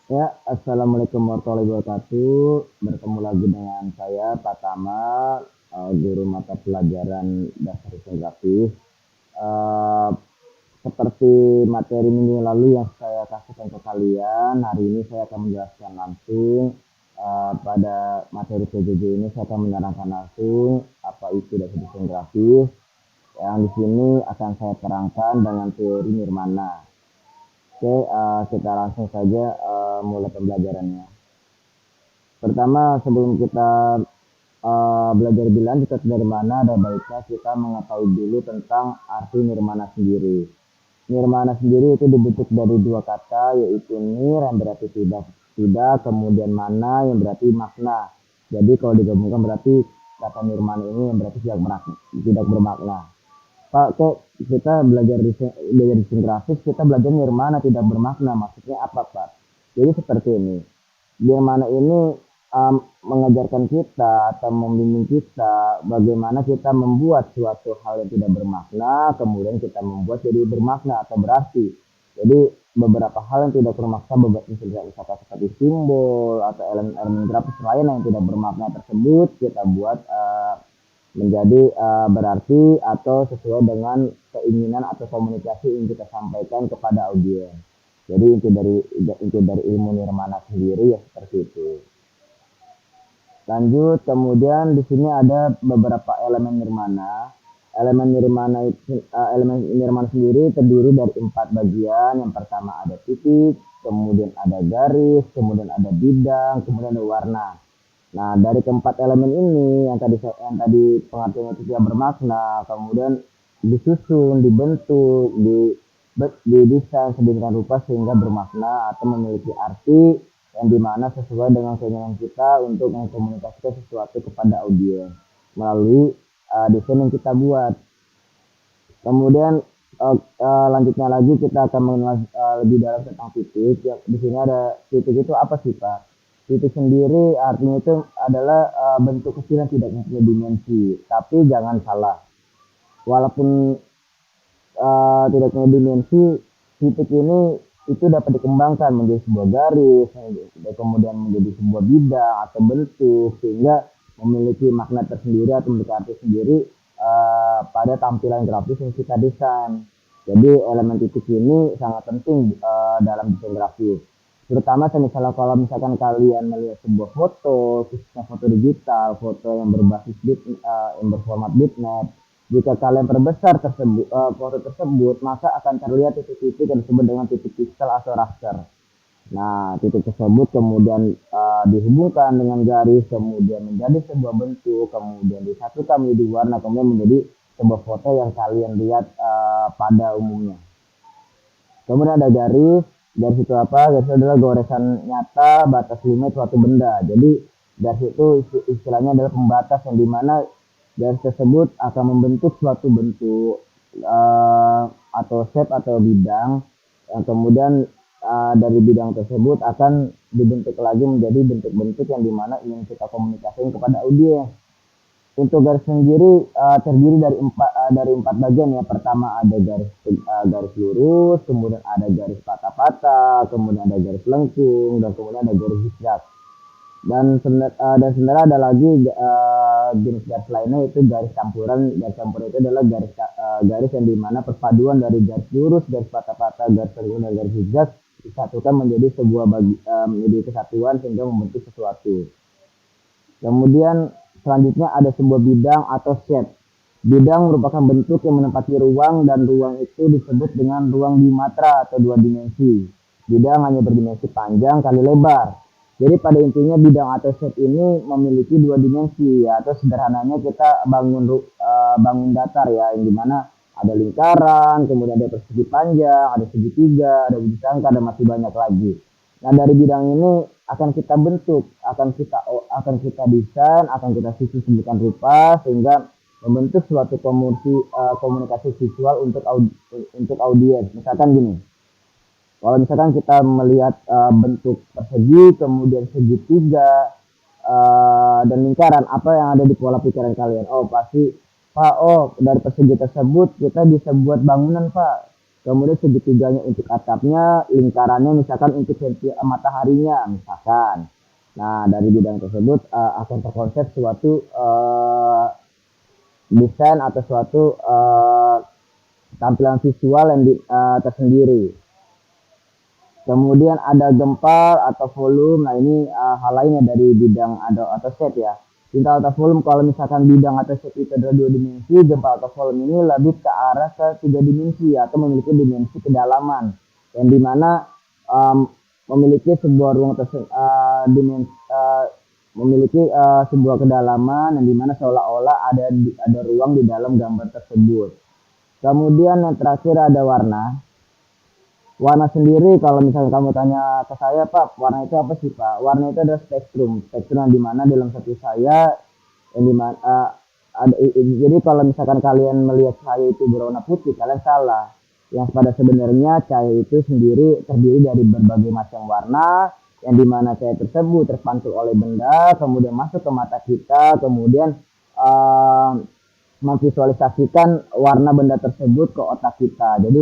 Ya, assalamualaikum warahmatullahi wabarakatuh. Bertemu lagi dengan saya, Pak Tama, guru mata pelajaran dasar desain grafis. Eh, Seperti materi minggu lalu yang saya kasihkan ke kalian, hari ini saya akan menjelaskan langsung. Pada materi PJJ ini saya akan menerangkan langsung apa itu dasar desain grafis. Yang di sini akan saya terangkan dengan teori nirmana. Oke, kita langsung saja mulai pembelajarannya. Pertama, sebelum kita belajar lebih lanjut dari mana, ada baiknya kita mengetahui dulu tentang arti nirmana sendiri. Nirmana sendiri itu dibentuk dari dua kata, yaitu nir yang berarti tidak, kemudian mana yang berarti makna. Jadi kalau digabungkan berarti kata nirmana ini yang berarti tidak bermakna. Pak, kok kita belajar desain grafis, kita belajar nirmana tidak bermakna. Maksudnya apa, Pak? Jadi seperti ini. Nirmana ini mengajarkan kita atau membimbing kita bagaimana kita membuat suatu hal yang tidak bermakna, kemudian kita membuat jadi bermakna atau berarti. Jadi beberapa hal yang tidak bermakna, misalkan seperti simbol atau elemen-elemen grafis lain yang tidak bermakna tersebut kita buat menjadi berarti atau sesuai dengan keinginan atau komunikasi yang kita sampaikan kepada audiens. Jadi inti dari ilmu nirmana sendiri ya seperti itu. Lanjut, kemudian di sini ada beberapa elemen nirmana. Elemen nirmana sendiri terdiri dari 4 bagian. Yang pertama ada titik, kemudian ada garis, kemudian ada bidang, kemudian ada warna. Nah, dari keempat elemen ini yang tadi pengertiannya itu tidak bermakna, kemudian disusun, dibentuk, didesain sedemikian rupa sehingga bermakna atau memiliki arti yang dimana sesuai dengan keinginan kita untuk mengkomunikasikan sesuatu kepada audiens melalui desain yang kita buat. Kemudian lanjutnya lagi kita akan mengenal lebih dalam tentang titik. Ya, di sini ada titik itu apa sih, Pak? Titik sendiri artinya itu adalah bentuk kecil yang tidak punya dimensi. Tapi jangan salah, walaupun tidak punya dimensi, titik ini itu dapat dikembangkan menjadi sebuah garis, kemudian menjadi sebuah bidang atau bentuk sehingga memiliki makna tersendiri atau memiliki arti sendiri pada tampilan grafis yang kita desain. Jadi elemen titik ini sangat penting dalam desain grafis. Terutama misalnya kalau misalkan kalian melihat sebuah foto, khususnya foto digital, foto yang berbasis yang berformat bitmap, jika kalian perbesar foto tersebut, maka akan terlihat titik-titik yang disebut dengan titik pixel atau raster. Nah, titik tersebut kemudian dihubungkan dengan garis, kemudian menjadi sebuah bentuk, kemudian disatukan menjadi warna, kemudian menjadi sebuah foto yang kalian lihat pada umumnya. Kemudian ada garis. Garis itu apa? Garis itu adalah goresan nyata batas limit suatu benda. Jadi garis itu istilahnya adalah pembatas yang dimana garis tersebut akan membentuk suatu bentuk atau shape atau bidang yang kemudian dari bidang tersebut akan dibentuk lagi menjadi bentuk-bentuk yang dimana ingin kita komunikasikan kepada audiens. Untuk garis sendiri terdiri dari empat bagian ya. Pertama ada garis lurus, kemudian ada garis patah-patah, kemudian ada garis lengkung, dan kemudian ada garis zigzag. Dan sebenarnya ada lagi jenis garis lainnya, yaitu garis campuran. Garis campuran itu adalah garis yang dimana perpaduan dari garis lurus, garis patah-patah, garis lengkung, dan garis zigzag disatukan menjadi menjadi kesatuan sehingga membentuk sesuatu. Kemudian selanjutnya ada sebuah bidang atau shape. Bidang merupakan bentuk yang menempati ruang dan ruang itu disebut dengan ruang bimatra atau dua dimensi. Bidang hanya berdimensi panjang kali lebar. Jadi pada intinya bidang atau shape ini memiliki dua dimensi ya, atau sederhananya kita bangun datar ya, yang dimana ada lingkaran, kemudian ada persegi panjang, ada segitiga, ada biji sangka, dan masih banyak lagi. Nah, dari bidang ini akan kita bentuk, akan kita desain, akan kita susun sedemikian rupa sehingga membentuk suatu komunikasi visual untuk audiens. Misalkan gini, kalau misalkan kita melihat bentuk persegi, kemudian segitiga dan lingkaran, apa yang ada di pola pikiran kalian? Oh, pasti Pak, dari persegi tersebut kita bisa buat bangunan, Pak. kemudian segitiganya untuk atapnya, lingkarannya misalkan untuk mataharinya misalkan. Nah, dari bidang tersebut akan terkonsep suatu desain atau suatu tampilan visual yang tersendiri. Kemudian ada gempal atau volume. Nah, ini hal lainnya dari bidang atau set ya. Gempal atau volume, kalau misalkan bidang atau set itu adalah 2 dimensi, gempal atau volume ini lebih ke arah ke 3 dimensi atau memiliki dimensi kedalaman, yang dimana memiliki sebuah ruang memiliki sebuah kedalaman yang dimana seolah-olah ada ruang di dalam gambar tersebut. Kemudian yang terakhir ada warna. Warna sendiri, kalau misalnya kamu tanya ke saya, Pak, warna itu apa sih, Pak? Warna itu adalah spektrum. Spektrum yang dimana dalam satu saya, yang dimana jadi kalau misalkan kalian melihat cahaya itu berwarna putih, kalian salah. Yang pada sebenarnya cahaya itu sendiri terdiri dari berbagai macam warna, yang dimana cahaya tersebut terpantul oleh benda, kemudian masuk ke mata kita, kemudian memvisualisasikan warna benda tersebut ke otak kita. Jadi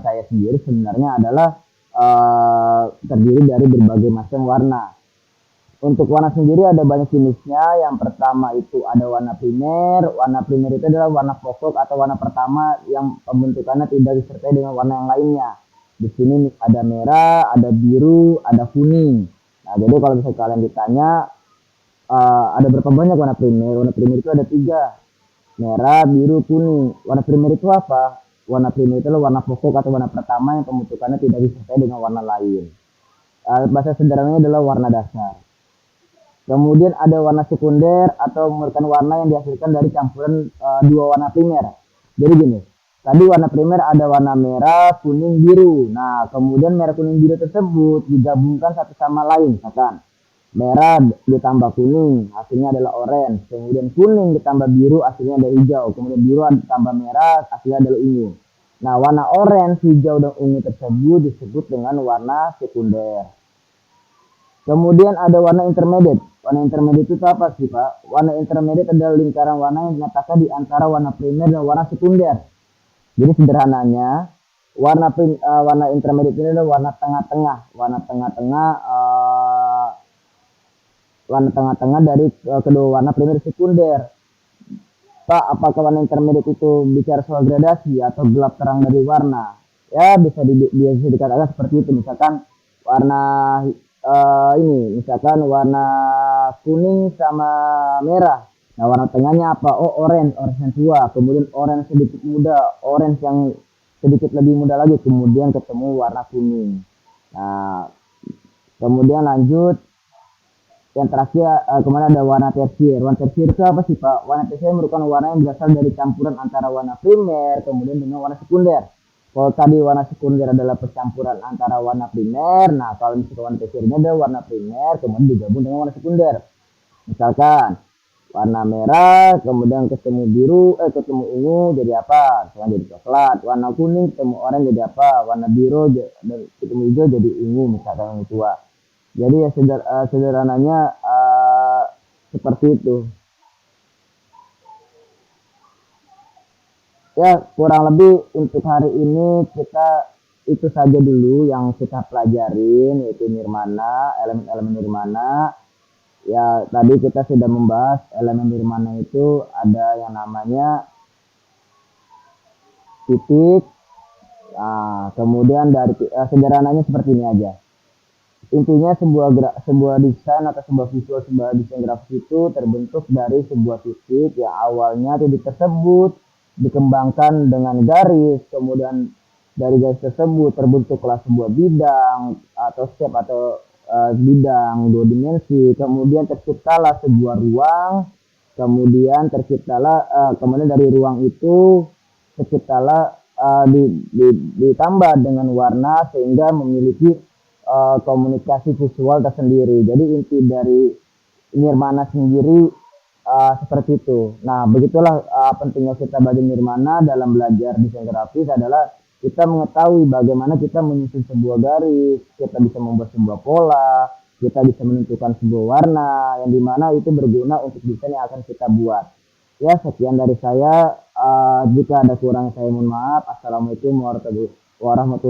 cahaya sendiri sebenarnya adalah terdiri dari berbagai macam warna. Untuk warna sendiri ada banyak jenisnya. Yang pertama itu ada warna primer. Warna primer itu adalah warna pokok atau warna pertama yang pembentukannya tidak disertai dengan warna yang lainnya. Di sini ada merah, ada biru, ada kuning. Nah, jadi kalau misalnya kalian ditanya ada berapa banyak warna primer? Warna primer itu ada 3. Merah, biru, kuning. Warna primer itu apa? Warna primer itu adalah warna pokok atau warna pertama yang pembentukannya tidak disertai dengan warna lain. Bahasa sederhananya adalah warna dasar. Kemudian ada warna sekunder atau merupakan warna yang dihasilkan dari campuran 2 warna primer. Jadi gini, tadi warna primer ada warna merah, kuning, biru. Nah, kemudian merah, kuning, biru tersebut digabungkan satu sama lain. Misalkan merah ditambah kuning, hasilnya adalah orange. Kemudian kuning ditambah biru, hasilnya ada hijau. Kemudian biru ditambah merah, hasilnya adalah ungu. Nah, warna orange, hijau, dan ungu tersebut disebut dengan warna sekunder. Kemudian ada warna intermediate. Warna intermediate itu apa sih, Pak? Warna intermediate adalah lingkaran warna yang dinyatakan di antara warna primer dan warna sekunder. Jadi sederhananya, warna intermediate ini adalah warna tengah-tengah. Warna tengah-tengah dari kedua warna primer dan sekunder. Pak, apakah warna intermediate itu bicara soal gradasi atau gelap terang dari warna? Ya, bisa dikatakan seperti itu. Misalkan warna misalkan warna kuning sama merah. Nah, warna tengahnya apa? Oh, orange yang tua. Kemudian orange sedikit muda, orange yang sedikit lebih muda lagi. Kemudian ketemu warna kuning. Nah, kemudian lanjut. Yang terakhir kemana ada warna tersier. Warna tersier itu apa sih, Pak? Warna tersier merupakan warna yang berasal dari campuran antara warna primer kemudian dengan warna sekunder. Kalau tadi warna sekunder adalah percampuran antara warna primer, nah kalau misalkan warna tersiernya adalah warna primer kemudian digabung dengan warna sekunder. Misalkan warna merah kemudian ketemu ketemu ungu jadi apa? Misalkan jadi coklat. Warna kuning ketemu oranye jadi apa? Warna biru dan ketemu hijau jadi ungu, misalkan yang tua. Jadi ya sederhananya seperti itu. Ya, kurang lebih untuk hari ini itu saja dulu yang kita pelajarin, yaitu nirmana, elemen-elemen nirmana. Ya, tadi kita sudah membahas elemen nirmana itu ada yang namanya titik. Nah, kemudian dari sederhananya seperti ini aja. Intinya sebuah desain atau sebuah desain grafis itu terbentuk dari sebuah titik yang awalnya titik tersebut dikembangkan dengan garis, kemudian dari garis tersebut terbentuklah sebuah bidang atau shape atau bidang 2 dimensi, kemudian terciptalah sebuah ruang, kemudian dari ruang itu terciptalah ditambah dengan warna sehingga memiliki komunikasi visual tersendiri. Jadi inti dari nirmana sendiri seperti itu. Nah, begitulah pentingnya kita belajar nirmana dalam belajar desain grafis adalah kita mengetahui bagaimana kita menyusun sebuah garis, kita bisa membuat sebuah pola, kita bisa menentukan sebuah warna yang dimana itu berguna untuk desain yang akan kita buat. Ya, sekian dari saya. Jika ada kurang saya mohon maaf. Assalamualaikum warahmatullahi wabarakatuh. warahmatullahi